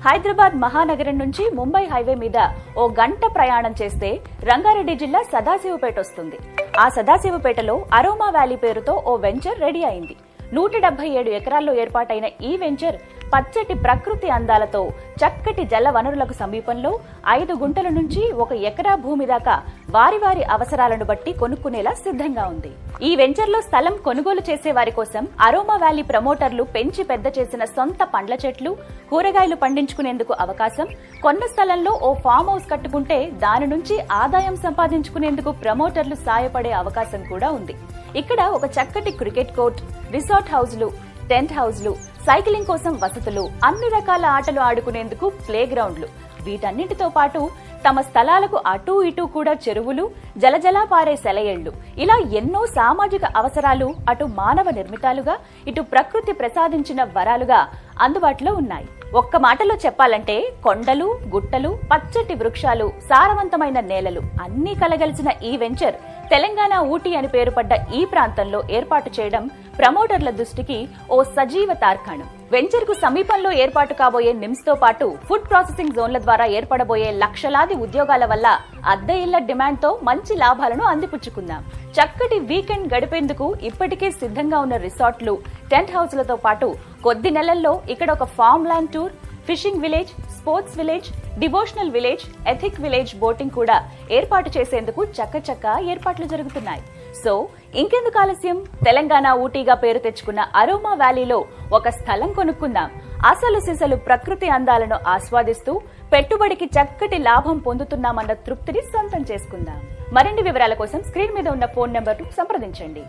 హైదరాబాద్ మహానగరం నుంచి ముంబై హైవే మీద ఓ గంట ప్రయాణం చేస్తే రంగారెడ్డి జిల్లా సదాశివపేట వస్తుంది. ఆ సదాశివపేటలో అరోమా వ్యాలీ పేరుతో ఓ వెంచర్ రెడీ అయింది. 177 ఎకరాల్లో ఏర్పాటైన ఈ వెంచర్ పచ్చటి ప్రకృతి అందాలతో చక్కటి జల వనరులకు సమీపంలో 5 గుంటల నుంచి 1 ఎకరా భూమి దాకా వారి వారి అవసరాలను బట్టి కొనుక్కునేలా సిద్ధంగా ఉంది. ఈ వెంచర్లో స్థలం కొనుగోలు చేసే వారి కోసం అరోమా వ్యాలీ ప్రమోటర్లు పెంచి పెద్ద చేసిన సొంత పండ్ల చెట్లు, కూరగాయలు పండించుకునేందుకు అవకాశం, కొన్న స్థలంలో ఓ ఫామ్ హౌస్ కట్టుకుంటే దాని నుంచి ఆదాయం సంపాదించుకునేందుకు ప్రమోటర్లు సాయపడే అవకాశం కూడా ఉంది. ఇక్కడ ఒక చక్కటి క్రికెట్ కోర్ట్, రిసార్ట్ హౌజ్లు, టెంట్ హౌజ్లు, సైక్లింగ్ కోసం వసతులు, అన్ని రకాల ఆటలు ఆడుకునేందుకు ప్లే గ్రౌండ్లు, వీటన్నింటితో పాటు తమ స్థలాలకు అటూ ఇటూ కూడా చెరువులు, జలజలా పారే సెలయేళ్లు, ఇలా ఎన్నో సామాజిక అవసరాలు అటు మానవ నిర్మితాలుగా ఇటు ప్రకృతి ప్రసాదించిన వరాలుగా అందుబాటులో ఉన్నాయి. ఒక్క మాటలో చెప్పాలంటే కొండలు, గుట్టలు, పచ్చటి వృక్షాలు, సారవంతమైన నేలలు అన్నీ కలగలిసిన ఈ వెంచర్ తెలంగాణ ఊటీ అని పేరు పడ్డ ఈ ప్రాంతంలో ఏర్పాటు చేయడం ప్రమోటర్ల దృష్టికి ఓ సజీవ తార్కాణం. వెంచర్ కు సమీపంలో ఏర్పాటు కాబోయే నిమ్స్ తో పాటు ఫుడ్ ప్రాసెసింగ్ జోన్ల ద్వారా ఏర్పడబోయే లక్షలాది ఉద్యోగాల వల్ల అద్దె ఇళ్ల డిమాండ్ తో మంచి లాభాలను అందిపుచ్చుకుందాం. చక్కటి వీకెండ్ గడిపేందుకు ఇప్పటికే సిద్ధంగా ఉన్న రిసార్ట్లు, టెంట్ హౌస్లతో పాటు కొద్ది నెలల్లో ఇక్కడ ఒక farm land tour, fishing village, sports village, devotional village, ethic village boating కూడా ఏర్పాటు చేసేందుకు చక్కచక్క ఏర్పాట్లు జరుగుతున్నాయి. సో ఇంకెందుకు ఆలస్యం, తెలంగాణ ఊటీగా పేరు తెచ్చుకున్న అరోమా వ్యాలీలో ఒక స్థలం కొనుక్కుందాం. అసలు సిసలు ప్రకృతి అందాలను ఆస్వాదిస్తూ పెట్టుబడికి చక్కటి లాభం పొందుతున్నామన్న తృప్తిని సొంతం చేసుకుందాం. మరిన్ని వివరాల కోసం స్క్రీన్ మీద ఉన్న ఫోన్ నెంబర్ను సంప్రదించండి.